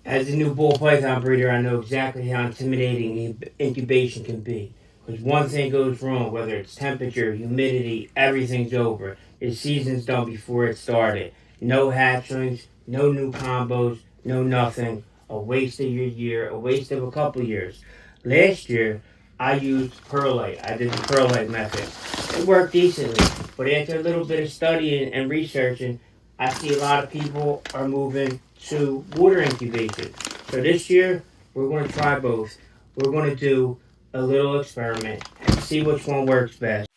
As a new bull python breeder, I know exactly how intimidating incubation can be. Because one thing goes wrong, whether it's temperature, humidity, everything's over. Your season's done before it started. No hatchlings, no new combos, no nothing. A waste of your year, a waste of a couple years. Last year, I used perlite. I did the perlite method. It worked decently, but after a little bit of studying and researching, I see a lot of people are moving to water incubation. So this year, we're going to try both. We're going to do a little experiment and see which one works best.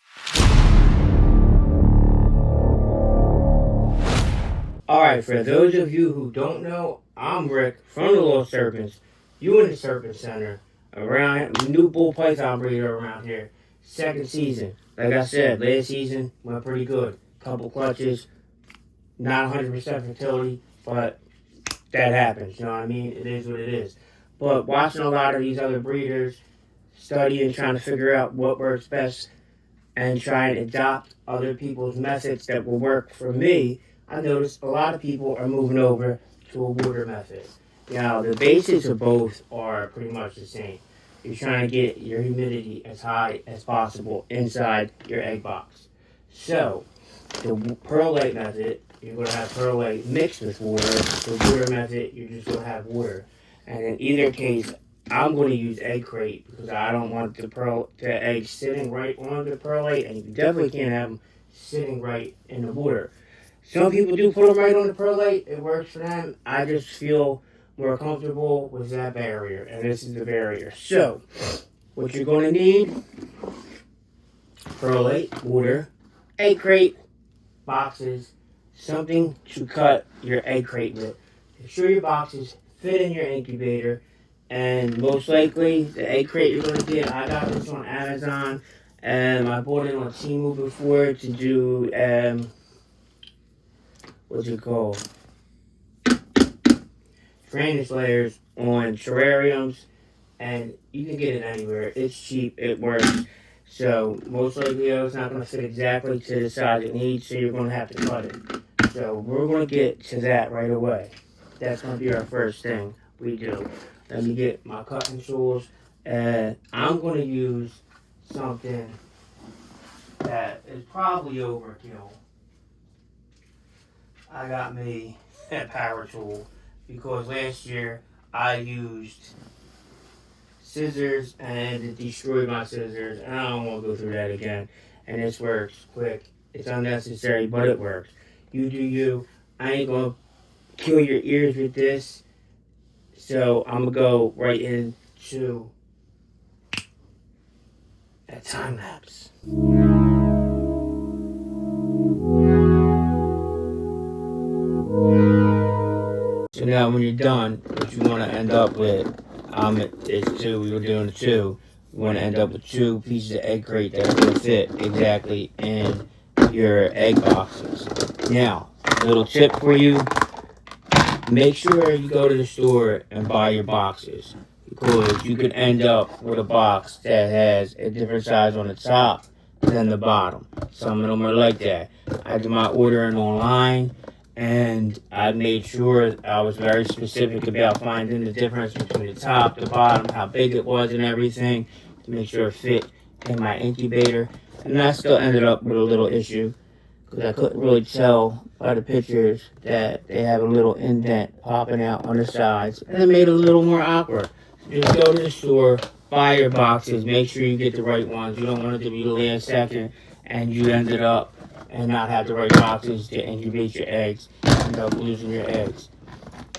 Alright, for those of you who don't know, I'm Rick from the Little Serpents. You in the Serpent Center. Around new bull python breeder around here. Second season. Like I said, last season went pretty good. Couple clutches, not 100% fertility, but that happens, you know what I mean? It is what it is. But watching a lot of these other breeders, studying, trying to figure out what works best, and trying to adopt other people's methods that will work for me, I noticed a lot of people are moving over to a water method. Now, the basics of both are pretty much the same. You're trying to get your humidity as high as possible inside your egg box. So, the perlite method, you're going to have perlite mixed with water. The water method, you're just going to have water. And in either case, I'm going to use egg crate because I don't want the egg sitting right on the perlite, and you definitely can't have them sitting right in the water. Some people do put them right on the perlite. It works for them. I just feel more comfortable with that barrier, and this is the barrier. So, what you're going to need, perlite, water, egg crate, boxes, something to cut your egg crate with. Make sure your boxes fit in your incubator, and most likely the egg crate you're going to get, I got this on Amazon, and I bought it on Temu before to do, what's it called? Drainage layers on terrariums, and you can get it anywhere. It's cheap, it works. So most likely it's not going to fit exactly to the size it needs, so you're going to have to cut it. So we're going to get to that right away. That's going to be our first thing we do. Let me get my cutting tools, and I'm going to use something that is probably overkill. I got me a power tool because last year I used scissors and it destroyed my scissors, and I don't want to go through that again. And this works quick. It's unnecessary, but it works. You do you. I ain't gonna kill your ears with this, so I'm gonna go right into a time lapse. So now when you're done, what you want to end up with, it's two, we were doing the two. You want to end up with 2 pieces of egg crate that are going to fit exactly in your egg boxes. Now, little tip for you, make sure you go to the store and buy your boxes, because you could end up with a box that has a different size on the top than the bottom. Some of them are like that. I did my ordering online, and I made sure I was very specific about finding the difference between the top, the bottom, how big it was and everything, to make sure it fit in my incubator. And I still ended up with a little issue, because I couldn't really tell by the pictures that they have a little indent popping out on the sides, and it made it a little more awkward. So just go to the store, buy your boxes, make sure you get the right ones. You don't want it to be the last second and you ended up and not have the right boxes to incubate your eggs, end up losing your eggs.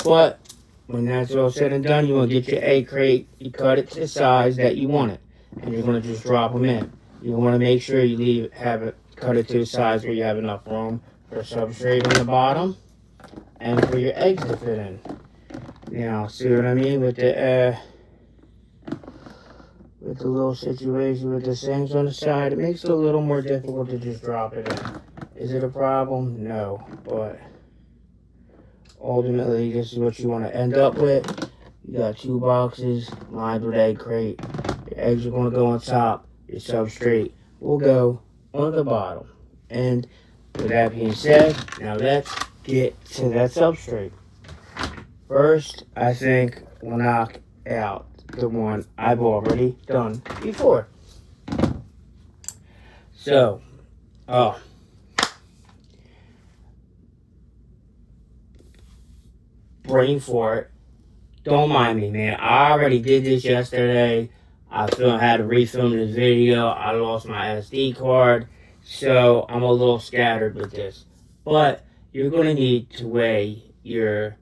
But when that's all said and done, you want to get your egg crate, you cut it to the size that you want it, and you're going to just drop them in. You want to make sure you cut it to the size where you have enough room for substrate on the bottom and for your eggs to fit in. Now, see what I mean with the little situation with the things on the side? It makes it a little more difficult to just drop it in. Is it a problem? No, but ultimately this is what you want to end up with. You got 2 boxes lined with egg crate. Your eggs are going to go on top. Your substrate will go on the bottom. And with that being said, now let's get to that substrate. First, I think we'll knock out the one I've already done before. So, brain fart. Don't mind me, man. I already did this yesterday. I had to refilm this video. I lost my SD card. So, I'm a little scattered with this. But, you're going to need to weigh your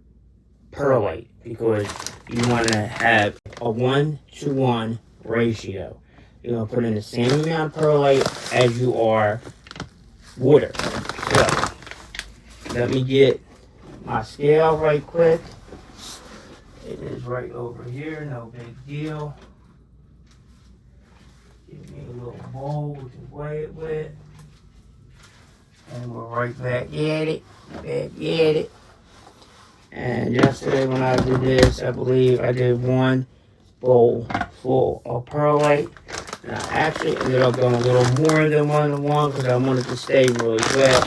perlite because you want to have a 1-to-1 ratio. You're going to put in the same amount of perlite as you are water. So, let me get my scale right quick. It is right over here, no big deal. Give me a little bowl we can weigh it with. And we're right back at it. And yesterday when I did this, I believe I did 1 bowl full of perlite. And I actually ended up going a little more than 1-to-1 because I wanted to stay really wet.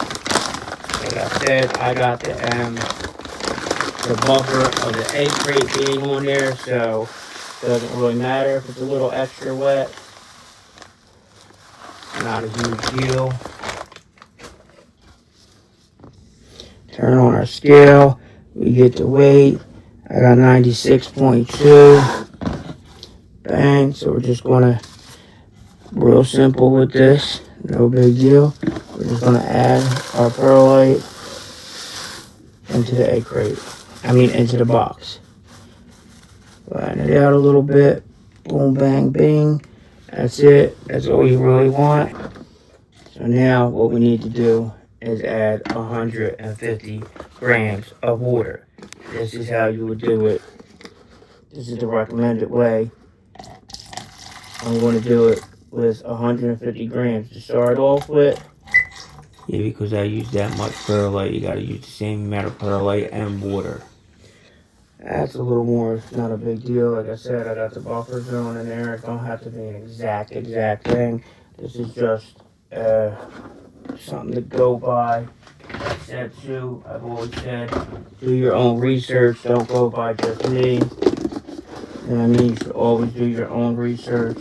Like I said, I got the buffer of the egg crate being on there, so it doesn't really matter if it's a little extra wet. Not a huge deal. Turn on our scale. We get the weight. I got 96.2. Bang. So we're just going to, real simple with this. No big deal. We're just going to add our perlite into the egg crate. Into the box. Flatten it out a little bit. Boom, bang, bing. That's it. That's all you really want. So now what we need to do is add 150 grams of water. This is how you would do it. This is the recommended way. I'm going to do it with 150 grams to start off with. Yeah, because I use that much perlite, you got to use the same amount of perlite and water. That's a little more, not a big deal. Like I said, I got the buffer zone in there. It don't have to be an exact thing. This is just something to go by. Like I said too, I've always said, do your own research. Don't go by just me. You should always do your own research.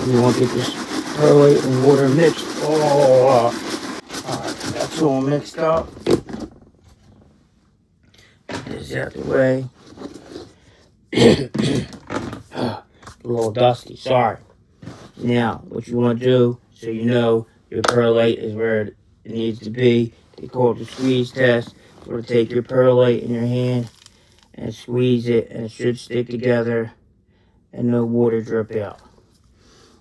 You want to get this perlite and water mixed all up. Alright, that's all mixed up. Get this out the way. A little dusty, sorry. Now, what you want to do, so you know your perlite is where it needs to be, they call it the squeeze test. You want to take your perlite in your hand and squeeze it, and it should stick together and no water drip out.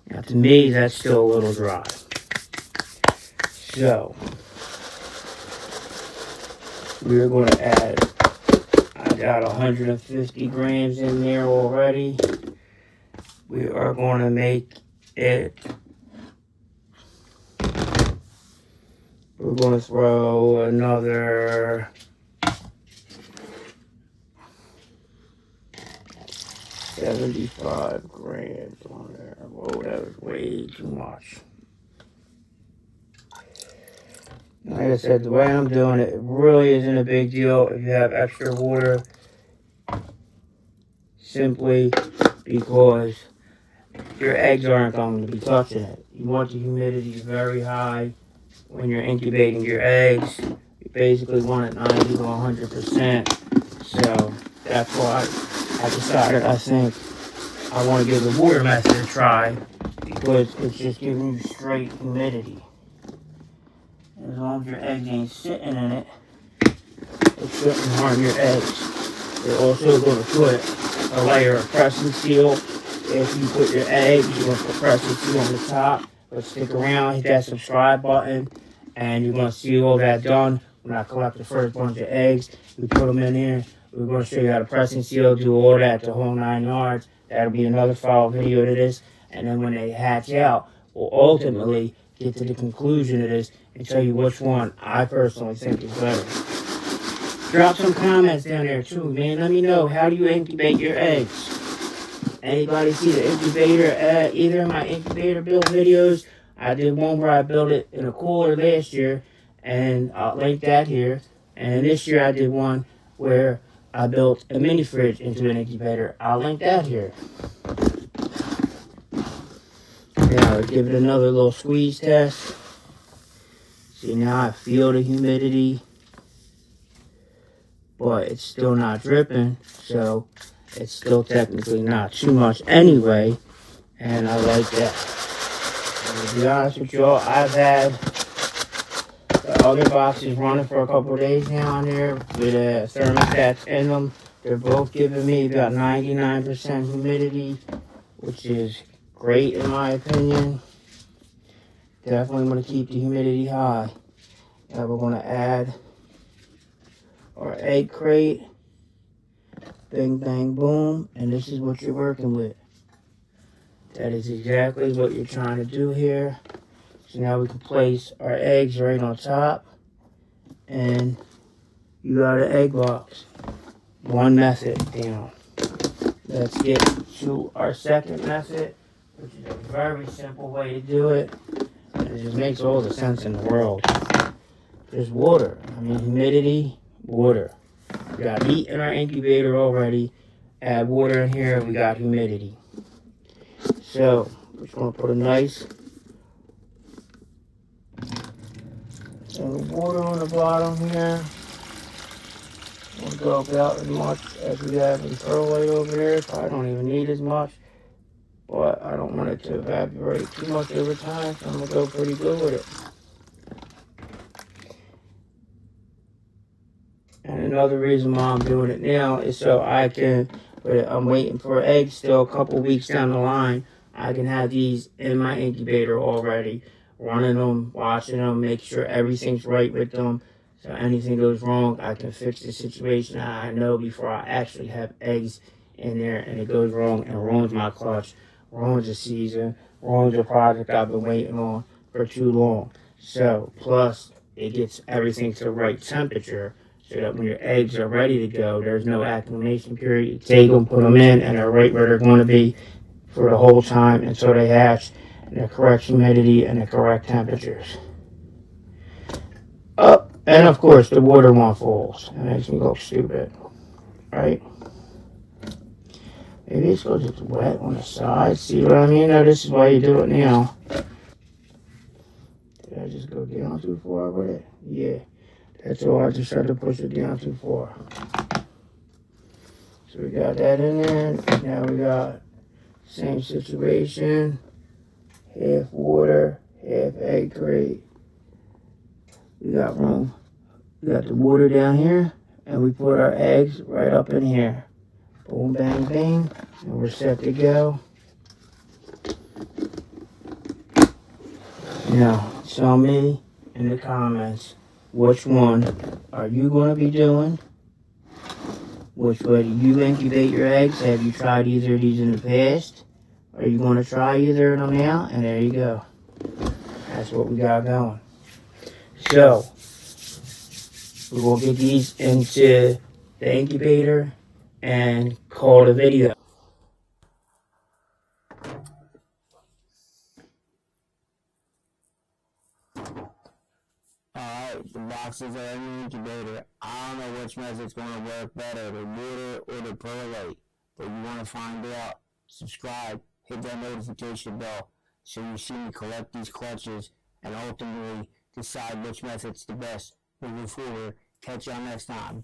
Now, to me, that's still a little dry. So, we're going to add, I got 150 grams in there already. We are going to make it, we're going to throw another 75 grams on there. Whoa, that was way too much. Like I said, the way I'm doing it, it really isn't a big deal if you have extra water. Simply because your eggs aren't going to be touching it. You want the humidity very high when you're incubating your eggs. You basically want it 90 to 100%. So that's why I decided I think I want to give the water method a try because it's just giving you straight humidity. As long as your eggs ain't sitting in it, it shouldn't harm your eggs. You're also going to put a layer of pressing seal. If you put your eggs, you're going to put pressing seal on the top. But stick around, hit that subscribe button, and you're going to see all that done. When I collect the first bunch of eggs, we put them in there. We're going to show you how to pressing seal, do all that, the whole 9 yards. That'll be another follow-up video to this. And then when they hatch out, we'll ultimately get to the conclusion of this and tell you which one I personally think is better. Drop some comments down there too, man. Let me know, how do you incubate your eggs? Anybody see the incubator, either of my incubator build videos? I did one where I built it in a cooler last year, and I'll link that here. And this year I did one where I built a mini fridge into an incubator. I'll link that here. Now let's give it another little squeeze test. See, now I feel the humidity, but it's still not dripping, so it's still technically not too much anyway, and I like that. And to be honest with y'all, I've had the other boxes running for a couple of days now on there with thermostats in them. They're both giving me about 99% humidity, which is great in my opinion. Definitely want to keep the humidity high. Now we're going to add our egg crate. Bing, bang, boom. And this is what you're working with. That is exactly what you're trying to do here. So now we can place our eggs right on top. And you got an egg box. One method down. Let's get to our second method, which is a very simple way to do it. And it just makes all the sense in the world. There's water. I mean, humidity, water. We got heat in our incubator already. Add water in here, we got humidity. So, we're just going to put a nice water on the bottom here. We'll go about as much as we have in perlite over there. Probably don't even need as much, but I don't want it to evaporate too much over time, so I'm going to go pretty good with it. And another reason why I'm doing it now is so I can, but I'm waiting for eggs still a couple weeks down the line. I can have these in my incubator already, running them, watching them, make sure everything's right with them. So anything goes wrong, I can fix the situation. I know before I actually have eggs in there and it goes wrong and ruins my clutch, ruins the season, ruins the project I've been waiting on for too long. So, plus, it gets everything to the right temperature so that when your eggs are ready to go, there's no acclimation period. You take them, put them in, and they're right where they're going to be for the whole time until they hatch, and the correct humidity and the correct temperatures. Up, and of course the water one falls. It makes me look stupid, right? Maybe it's because it's wet on the side. See what I mean? No, this is why you do it now. Did I just go down too far with it? Yeah. That's all. I just had to push it down too far. So we got that in there. Now we got same situation. Half water, half egg crate. We got room. We got the water down here, and we put our eggs right up in here. Boom, bang, bang, and we're set to go. Now, tell me in the comments, which one are you going to be doing? Which way do you incubate your eggs? Have you tried either of these in the past? Are you going to try either of them now? And there you go. That's what we got going. So, we're going to get these into the incubator and call it a video. Alright, the boxes are in the incubator. I don't know which method's going to work better, the water or the perlite. But you want to find out, subscribe, hit that notification bell so you see me collect these clutches and ultimately decide which method's the best moving forward. Catch y'all next time.